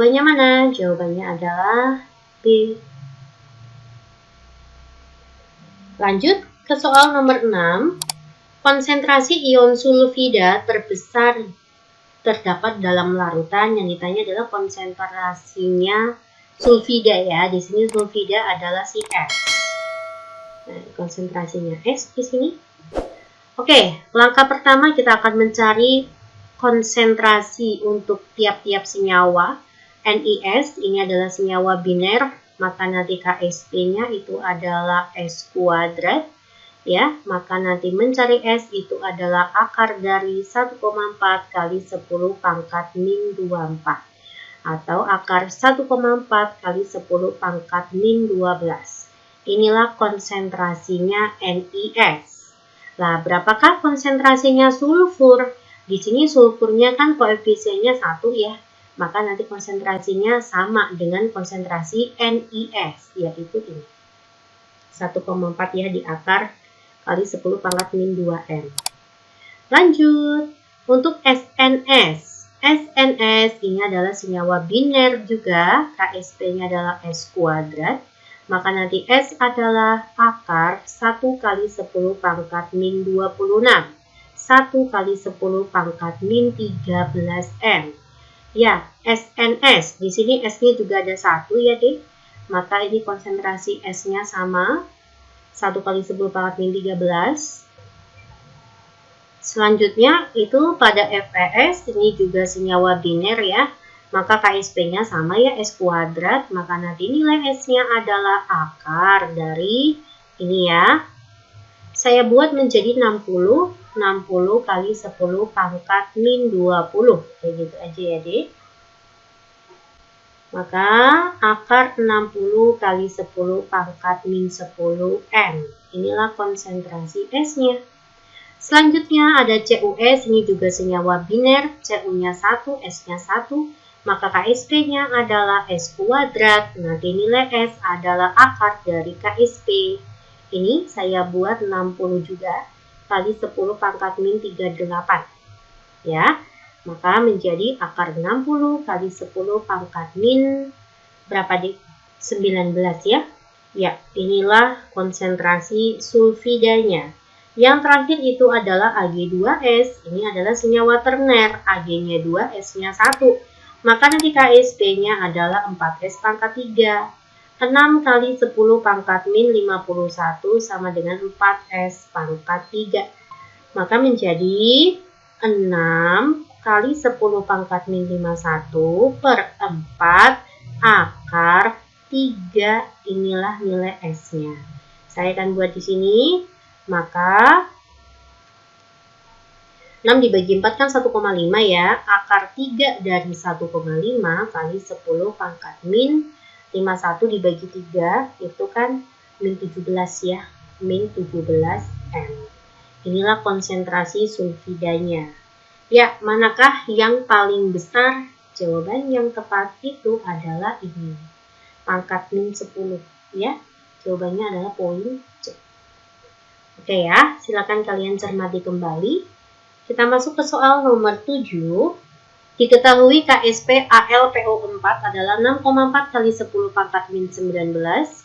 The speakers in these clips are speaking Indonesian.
Jawabannya mana? Jawabannya adalah B. Lanjut ke soal nomor 6. Konsentrasi ion sulfida terbesar terdapat dalam larutan. Yang ditanya adalah konsentrasinya sulfida ya. Di sini sulfida adalah si S. Nah, konsentrasinya S di sini. Oke, langkah pertama kita akan mencari konsentrasi untuk tiap-tiap senyawa. NiS ini adalah senyawa biner, maka nanti Ksp-nya itu adalah S kuadrat. Ya, maka nanti mencari S itu adalah akar dari 1,4 kali 10 pangkat min 24. Atau akar 1,4 kali 10 pangkat min 12. Inilah konsentrasinya NiS. Lah, berapakah konsentrasinya sulfur? Di sini sulfurnya kan koefisiennya 1 ya. Maka nanti konsentrasinya sama dengan konsentrasi NiS, yaitu ini. 1,4 ya di akar kali 10 pangkat min 2M. Lanjut, untuk SNS. SNS ini adalah senyawa biner juga, Ksp-nya adalah S kuadrat. Maka nanti S adalah akar 1 kali 10 pangkat min 26. 1 kali 10 pangkat min 13M. Ya, SNS. Di sini S-nya juga ada 1 ya, Dek. Maka ini konsentrasi S-nya sama. 1 kali 10 pangkat min 13. Selanjutnya itu pada FeS, ini juga senyawa biner ya. Maka Ksp-nya sama ya, S kuadrat. Maka nanti nilai S-nya adalah akar dari ini ya. Saya buat menjadi 60 kali 10 pangkat min 20. Kayak gitu aja ya, Dek. Maka akar 60 kali 10 pangkat min 10 M. Inilah konsentrasi S-nya. Selanjutnya ada CuS, ini juga senyawa biner. Cu-nya 1, S-nya 1. Maka Ksp-nya adalah S kuadrat. Nanti nilai S adalah akar dari Ksp. Ini saya buat 60 juga kali 10 pangkat min 38. Ya, maka menjadi akar 60 kali 10 pangkat min berapa di 19 ya. Ya, inilah konsentrasi sulfidanya. Yang terakhir itu adalah Ag2S. Ini adalah senyawa terner. Ag-nya 2, S-nya 1. Maka nanti Ksp-nya adalah 4S pangkat 3. 6 kali 10 pangkat min 51 sama dengan 4S pangkat 3. Maka menjadi 6 kali 10 pangkat min 51 per 4 akar 3. Inilah nilai S-nya. Saya akan buat di sini. Maka 6 dibagi 4 kan 1,5 ya. Akar 3 dari 1,5 kali 10 pangkat min 51 dibagi 3 itu kan min 17 ya. Min 17 M. Inilah konsentrasi sulfidanya. Ya, manakah yang paling besar? Jawaban yang tepat itu adalah ini. Pangkat min 10 ya. Jawabannya adalah poin C. Oke ya, silakan kalian cermati kembali. Kita masuk ke soal nomor 7. Diketahui Ksp AlPO4 adalah 6,4 kali 10 pangkat min 19.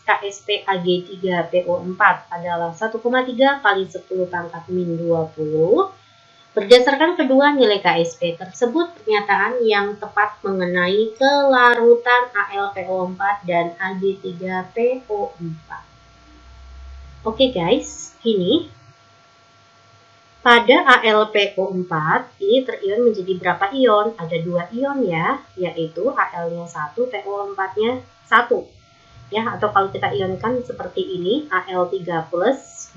Ksp Ag3PO4 adalah 1,3 kali 10 pangkat min 20. Berdasarkan kedua nilai Ksp tersebut, pernyataan yang tepat mengenai kelarutan AlPO4 dan Ag3PO4. Oke guys, ini pada AlPO4 ini terion menjadi berapa ion? Ada 2 ion ya, yaitu Al-nya 1, PO4-nya 1. Ya, atau kalau kita ionkan seperti ini, Al3+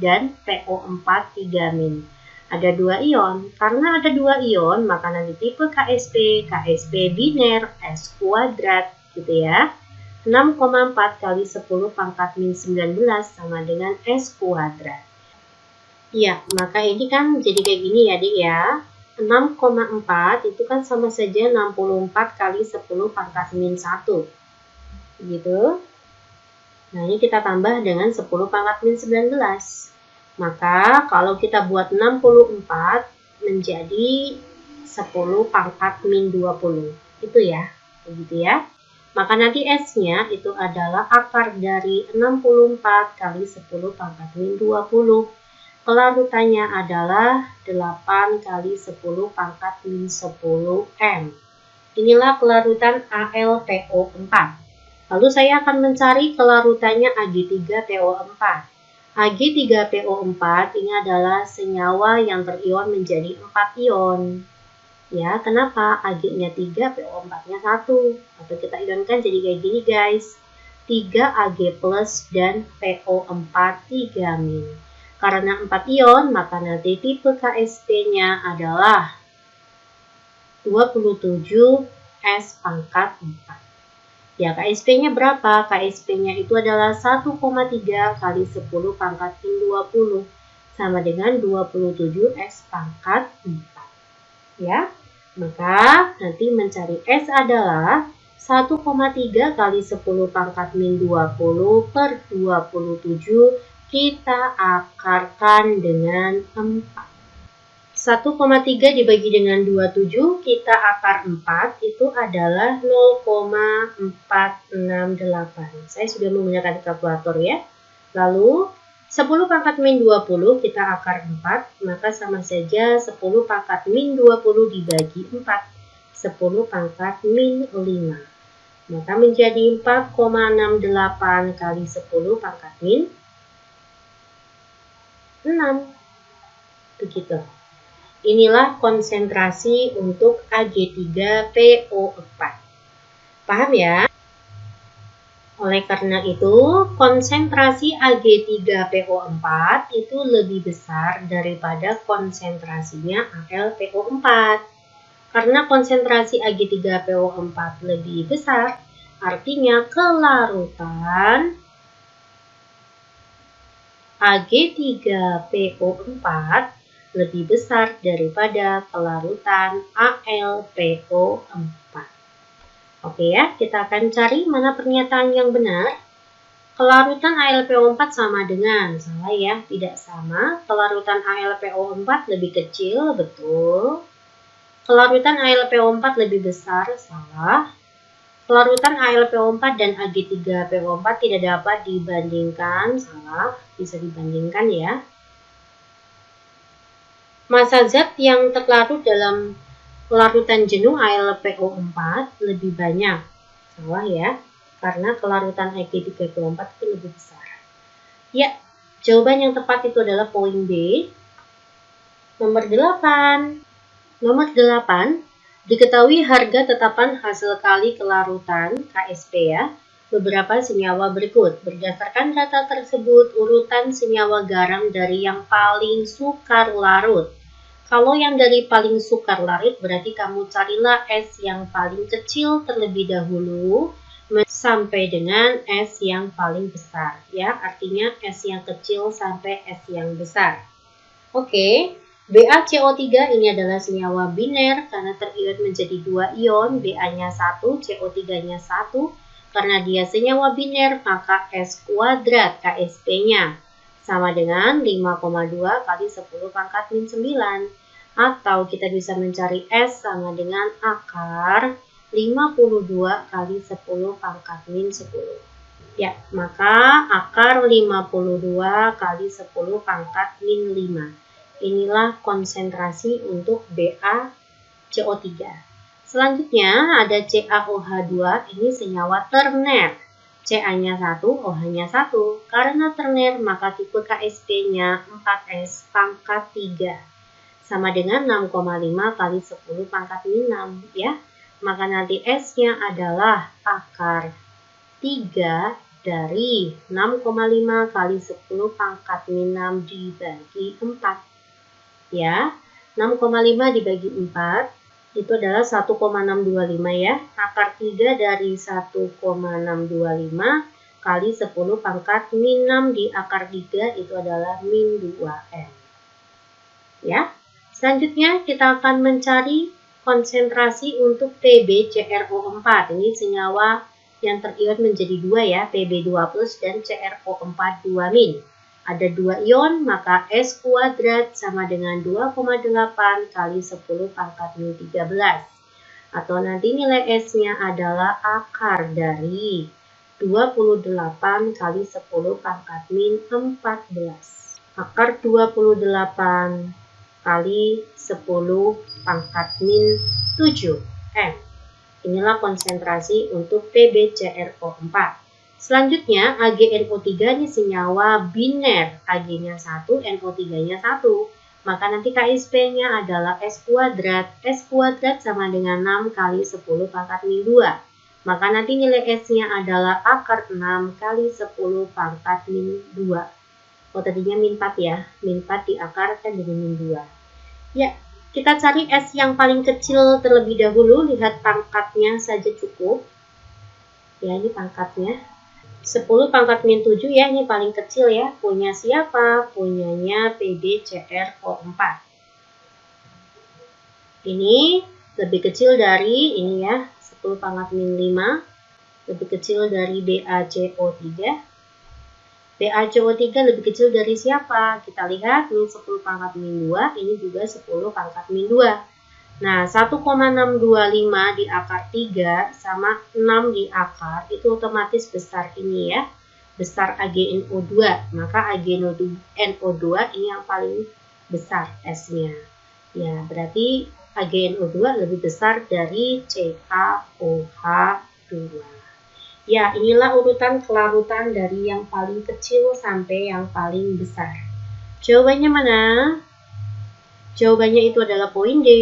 dan PO4 3-. Ada 2 ion. Karena ada 2 ion, maka nanti tipe Ksp biner S kuadrat gitu ya. 6,4 kali 10 pangkat min 19 sama dengan S kuadrat. Ya, maka ini kan jadi kayak gini ya, Dik ya. 6,4 itu kan sama saja 64 kali 10 pangkat min 1. Gitu. Nah, ini kita tambah dengan 10 pangkat min 19. Maka kalau kita buat 64 menjadi 10 pangkat min 20. Itu ya. Begitu ya. Maka nanti S-nya itu adalah akar dari 64 kali 10 pangkat min 20. Kelarutannya adalah 8 kali 10 pangkat min 10 M. Inilah kelarutan AlPO4. Lalu saya akan mencari kelarutannya Ag3PO4. Ag3PO4 ini adalah senyawa yang terion menjadi 4 ion. Ya, kenapa? Ag-nya 3, PO4-nya 1. Atau kita ionkan jadi kayak gini guys. 3 Ag plus dan PO4 3-. Karena 4 ion, maka nanti tipe KSP-nya adalah 27 S pangkat 4. Ya, KSP-nya berapa? KSP-nya itu adalah 1,3 kali 10 pangkat min 20. Sama dengan 27 S pangkat 4. Ya, maka nanti mencari S adalah 1,3 kali 10 pangkat min 20 per 27 kita akarkan dengan 4. 1,3 dibagi dengan 27 kita akar 4 itu adalah 0,468. Saya sudah menggunakan kalkulator ya. Lalu 10 pangkat min 20 kita akar 4, maka sama saja 10 pangkat min 20 dibagi 4. 10 pangkat min 5. Maka menjadi 4,68 kali 10 pangkat min 6. Begitu. Inilah konsentrasi untuk Ag3PO4. Paham ya? Oleh karena itu, konsentrasi Ag3PO4 itu lebih besar daripada konsentrasinya AlPO4. Karena konsentrasi Ag3PO4 lebih besar, artinya kelarutan Ag3PO4 lebih besar daripada kelarutan AlPO4. Oke ya, kita akan cari mana pernyataan yang benar. Kelarutan AlPO4 sama dengan, salah ya, tidak sama. Kelarutan AlPO4 lebih kecil, betul. Kelarutan AlPO4 lebih besar, salah. Kelarutan AlPO4 dan Ag3PO4 tidak dapat dibandingkan, salah. Bisa dibandingkan ya. Massa zat yang terlarut dalam kelarutan jenuh AlPO4 lebih banyak. Salah ya, karena kelarutan Ag3PO4 itu lebih besar. Ya, jawaban yang tepat itu adalah poin B. Nomor 8. Nomor 8, diketahui harga tetapan hasil kali kelarutan KSP ya. Beberapa senyawa berikut. Berdasarkan data tersebut, urutan senyawa garam dari yang paling sukar larut. Kalau yang dari paling sukar larut, berarti kamu carilah S yang paling kecil terlebih dahulu sampai dengan S yang paling besar. Ya, artinya S yang kecil sampai S yang besar. Oke, BaCO3 ini adalah senyawa biner karena terion menjadi 2 ion, Ba-nya 1, CO3-nya 1. Karena dia senyawa biner, maka S kuadrat KSP-nya sama dengan 5,2 kali 10 pangkat min 9. Atau kita bisa mencari S sama dengan akar 52 kali 10 pangkat min 10. Ya, maka akar 52 kali 10 pangkat min 5. Inilah konsentrasi untuk BaCO3. Selanjutnya ada CaOH2, ini senyawa terner. Ca-nya 1, OH-nya 1. Karena terner, maka tipe KSP-nya 4S pangkat 3. Sama dengan 6,5 kali 10 pangkat min 6. Ya. Maka nanti S-nya adalah akar 3 dari 6,5 kali 10 pangkat min 6 dibagi 4. Ya, 6,5 dibagi 4. Itu adalah 1,625 ya. Akar 3 dari 1,625 kali 10 pangkat min 6 di akar 3 itu adalah min 2N. Ya. Selanjutnya kita akan mencari konsentrasi untuk PbCrO4. Ini senyawa yang terion menjadi 2 ya, Pb2+ dan CrO4 2-. Ada 2 ion, maka S kuadrat sama dengan 2,8 kali 10 pangkat min 13. atau nanti nilai S-nya adalah akar dari 28 kali 10 pangkat min 14. Akar 28 kali 10 pangkat min 7 M. Inilah konsentrasi untuk PbCrO4. Selanjutnya, AgNO3 ini senyawa biner, Ag-nya 1, NO3-nya 1. Maka nanti KSP-nya adalah S kuadrat. S kuadrat sama dengan 6 kali 10 pangkat min 2. Maka nanti nilai S-nya adalah akar 6 kali 10 pangkat min 2. Oh, tadinya min 4 ya. Min 4 diakarkan dengan min 2. Ya, kita cari S yang paling kecil terlebih dahulu. Lihat pangkatnya saja cukup. Ya, ini pangkatnya. 10 pangkat min 7 ya, ini paling kecil ya. Punya siapa? Punyanya PbCrO4. Ini lebih kecil dari ini ya, 10 pangkat min 5. Lebih kecil dari BaCO3. BaCO3 lebih kecil dari siapa? Kita lihat, min 10 pangkat min 2, ini juga 10 pangkat min 2. Nah, 1,625 di akar 3 sama 6 di akar, itu otomatis besar ini ya. Besar AgNO2, maka AgNO2 ini yang paling besar S-nya. Ya, berarti AgNO2 lebih besar dari CaOH2. Ya, inilah urutan kelarutan dari yang paling kecil sampai yang paling besar. Jawabannya mana? Jawabannya itu adalah poin D.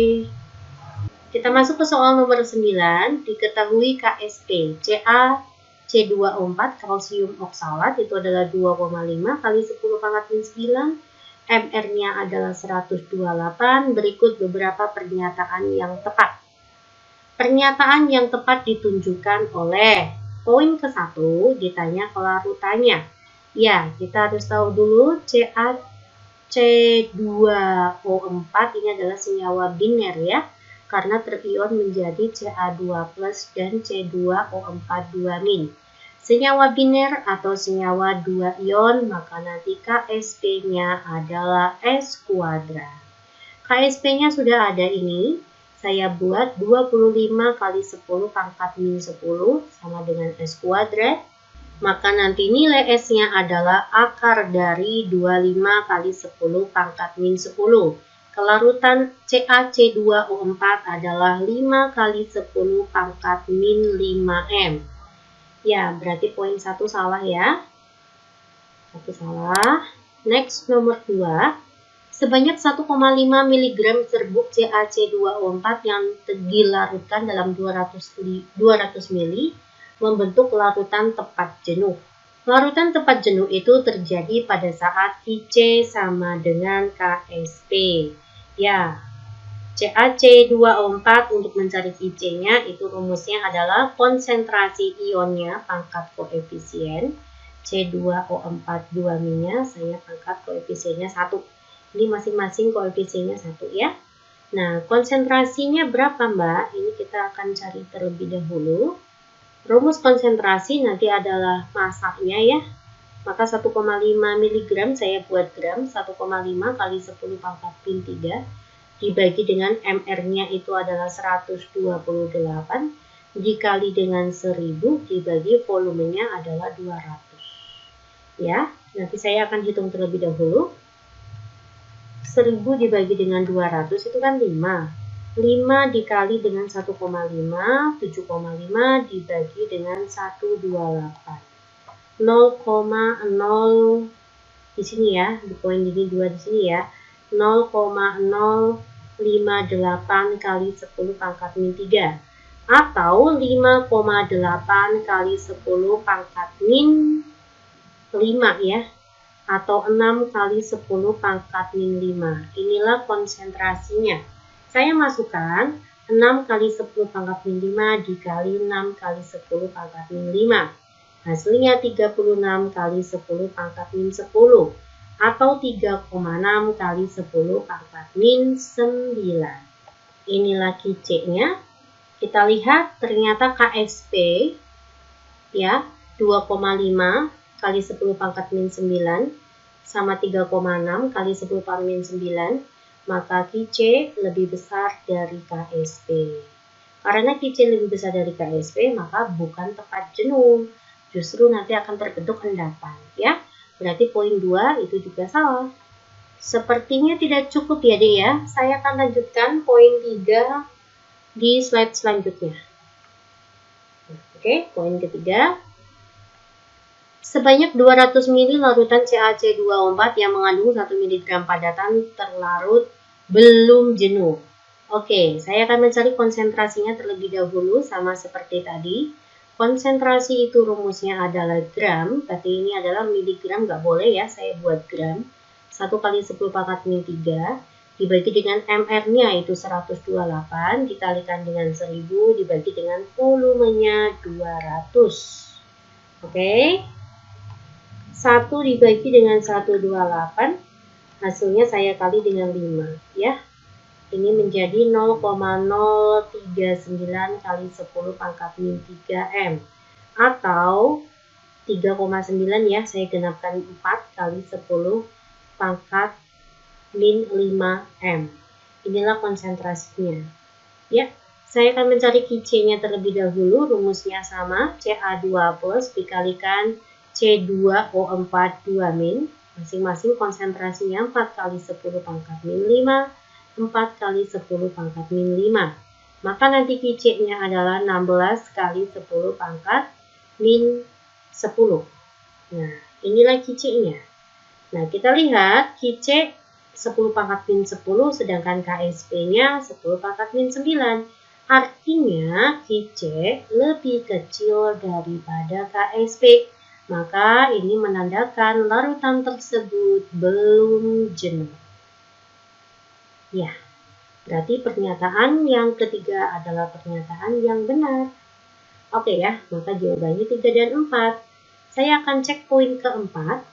Kita masuk ke soal nomor 9. Diketahui KSP CaC2O4 kalsium oksalat itu adalah 2,5 kali 10 pangkat min 9. MR-nya adalah 128. Berikut beberapa pernyataan yang tepat. Pernyataan yang tepat ditunjukkan oleh poin ke-1 ditanya kelarutannya. Ya, kita harus tahu dulu CaC2O4 ini adalah senyawa biner ya. Karena terion menjadi Ca2+ dan C2O42-. Senyawa biner atau senyawa 2 ion, maka nanti KSP-nya adalah S kuadrat. KSP-nya sudah ada ini. Saya buat 25 kali 10 pangkat min 10 sama dengan S kuadrat. Maka nanti nilai S-nya adalah akar dari 25 kali 10 pangkat min 10. Kelarutan CaC2O4 adalah 5 kali 10 pangkat min 5M. Ya, berarti poin 1 salah ya. 1 salah. Next, nomor 2. Sebanyak 1,5 mg serbuk CaC2O4 yang dilarutkan dalam 200 ml membentuk larutan tepat jenuh. Larutan tepat jenuh itu terjadi pada saat Ic sama dengan KSP. Ya, CaC2O4 untuk mencari Ic-nya itu rumusnya adalah konsentrasi ionnya pangkat koefisien. C2O4 2-nya saya pangkat koefisiennya 1. Ini masing-masing koefisiennya 1 ya. Nah, konsentrasinya berapa Mbak? Ini kita akan cari terlebih dahulu. Rumus konsentrasi nanti adalah masanya ya. Maka 1,5 mg saya buat gram, 1,5 kali 10 pangkat min 3 dibagi dengan MR-nya itu adalah 128 dikali dengan 1000 dibagi volumenya adalah 200. Ya, nanti saya akan hitung terlebih dahulu. 1000 dibagi dengan 200 itu kan 5. 5 dikali dengan 1,5, 7,5 dibagi dengan 128. 0,0 di sini ya, di poin ini 2 di sini ya. 0,058 kali 10 pangkat min 3 atau 5,8 kali 10 pangkat min 5 ya, atau 6 kali 10 pangkat min 5. Inilah konsentrasinya. Saya masukkan 6 kali 10 pangkat min 5 dikali 6 kali 10 pangkat min 5. Hasilnya 36 kali 10 pangkat min 10 atau 3,6 kali 10 pangkat min 9. Inilah Ic-nya. Kita lihat ternyata KSP ya 2,5 kali 10 pangkat min 9 sama 3,6 kali 10 pangkat min 9. Maka Ic lebih besar dari KSP. Karena Kc lebih besar dari Ksp, maka bukan tepat jenuh. Justru nanti akan terbentuk endapan, ya. Berarti poin 2 itu juga salah. Sepertinya tidak cukup ya, Dek ya. Saya akan lanjutkan poin 3 di slide selanjutnya. Oke, poin ketiga. Sebanyak 200 ml larutan CaC2O4 yang mengandung 1 mg padatan terlarut belum jenuh. Oke, saya akan mencari konsentrasinya terlebih dahulu sama seperti tadi. Konsentrasi itu rumusnya adalah gram, tapi ini adalah miligram, nggak boleh ya saya buat gram. 1 kali 10 pangkat min 3 dibagi dengan mR-nya itu 128 dikalikan dengan 1000 dibagi dengan volumenya 200. Oke. 1 dibagi dengan 128, hasilnya saya kali dengan 5 ya. Ini menjadi 0,039 kali 10 pangkat min 3 M atau 3,9 ya, saya genapkan 4 kali 10 pangkat min 5 M. Inilah konsentrasinya ya. Saya akan mencari Kc-nya terlebih dahulu. Rumusnya sama, Ca2 plus dikalikan C2O4 2-, masing-masing konsentrasinya 4 kali 10 pangkat min 5, 4 kali 10 pangkat min 5. Maka nanti Kc-nya adalah 16 kali 10 pangkat min 10. Nah, inilah Kc-nya. Nah, kita lihat Kc 10 pangkat min 10, sedangkan Ksp-nya 10 pangkat min 9. Artinya Kc lebih kecil daripada Ksp. Maka ini menandakan larutan tersebut belum jenuh. Ya, berarti pernyataan yang ketiga adalah pernyataan yang benar. Oke ya, maka jawabannya 3 dan 4. Saya akan cek poin keempat.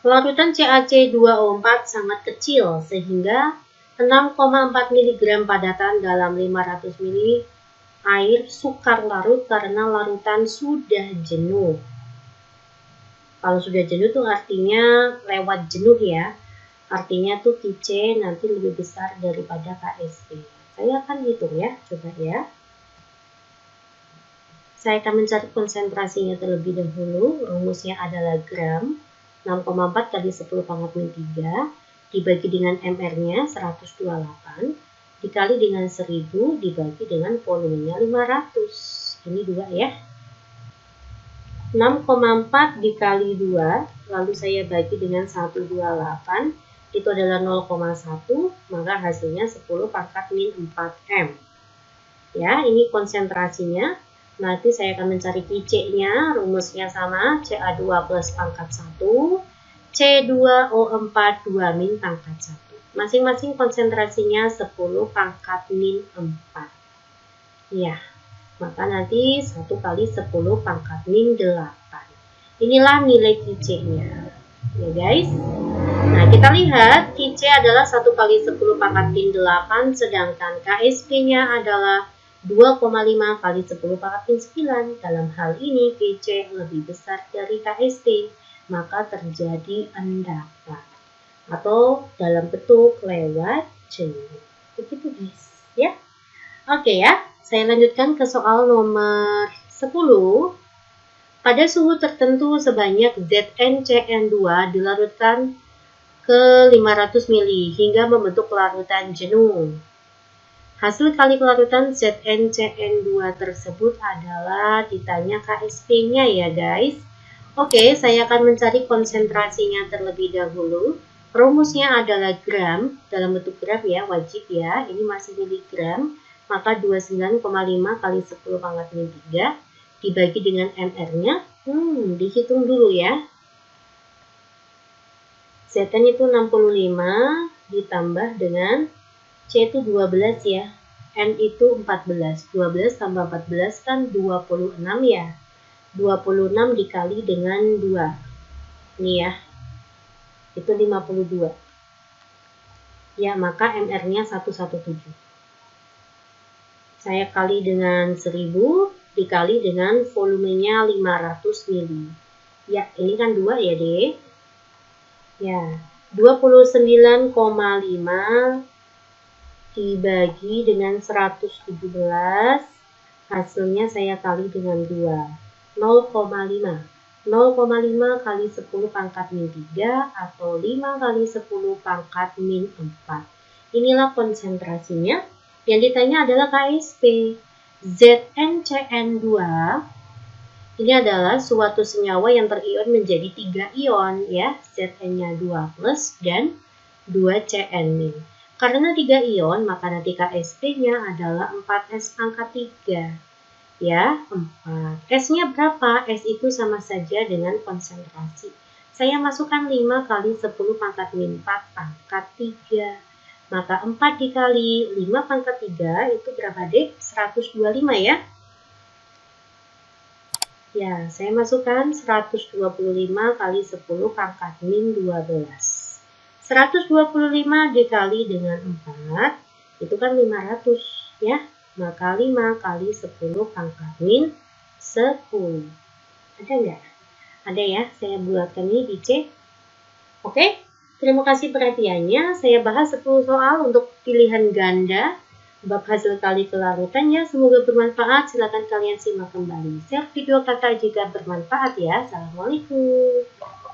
Larutan CaC2O4 sangat kecil sehingga 6,4 mg padatan dalam 500 ml air sukar larut karena larutan sudah jenuh. Kalau sudah jenuh tuh artinya lewat jenuh ya. Artinya tuh Kc nanti lebih besar daripada Ksp. Saya akan hitung ya, coba ya. Saya akan mencari konsentrasinya terlebih dahulu. Rumusnya adalah gram. 6,4 kali 10 pangkat min 3 dibagi dengan mR-nya 128 dikali dengan 1000 dibagi dengan volumenya 500. Ini 2 ya. 6,4 dikali 2 lalu saya bagi dengan 128 itu adalah 0,1, maka hasilnya 10 pangkat min 4M. Ya, ini konsentrasinya. Nanti saya akan mencari Kc-nya, rumusnya sama, Ca2 plus pangkat 1, C2O4 2- pangkat 1. Masing-masing konsentrasinya 10 pangkat min 4. Ya, maka nanti 1 kali 10 pangkat min 8. Inilah nilai Kc-nya. Ya guys. Nah, kita lihat Kc adalah 1 kali 10 pangkat min 8, sedangkan Ksp-nya adalah 2,5 kali 10 pangkat min 9. Dalam hal ini Kc lebih besar dari Ksp, maka terjadi endapan atau dalam bentuk lewat jenuh. Begitu guys ya. Oke ya, saya lanjutkan ke soal nomor 10. Pada suhu tertentu sebanyak ZnCN2 dilarutkan ke 500 ml hingga membentuk larutan jenuh. Hasil kali larutan ZnCN2 tersebut adalah ditanya Ksp-nya ya guys. Oke, saya akan mencari konsentrasinya terlebih dahulu. Rumusnya adalah gram, dalam bentuk gram ya, wajib ya. Ini masih miligram, maka 29,5 kali 10 pangkat min 3 dibagi dengan mR-nya. Dihitung dulu ya. Zn itu 65 ditambah dengan C itu 12 ya, N itu 14, 12 tambah 14 kan 26 ya, 26 dikali dengan 2, ini ya, itu 52, ya maka MR-nya 117, saya kali dengan 1000 dikali dengan volumenya 500 ml, ya ini kan 2 ya deh, ya 29,5 dibagi dengan 117, hasilnya saya kali dengan 2, 0,5. 0,5 kali 10 pangkat min 3 atau 5 kali 10 pangkat min 4. Inilah konsentrasinya. Yang ditanya adalah KSP. ZnCN2 ini adalah suatu senyawa yang terion menjadi 3 ion ya. Zn-nya 2 plus dan 2 Cn-. Karena 3 ion, maka nanti KSP-nya adalah 4S pangkat 3. Ya, 4. S-nya berapa? S itu sama saja dengan konsentrasi. Saya masukkan 5 kali 10 pangkat min 4 pangkat 3. Maka 4 dikali 5 pangkat 3 itu berapa, Dek? 125 ya? Ya, saya masukkan 125 kali 10 pangkat min 12. 125 dikali dengan 4, itu kan 500 ya. Maka 5 kali 10 pangkat min 10. Ada nggak? Ada ya, saya buatkan ini di C. Oke, terima kasih perhatiannya. Saya bahas 10 soal untuk pilihan ganda. Bab hasil kali kelarutannya semoga bermanfaat. Silakan kalian simak kembali. Share video kakak jika bermanfaat ya. Assalamualaikum.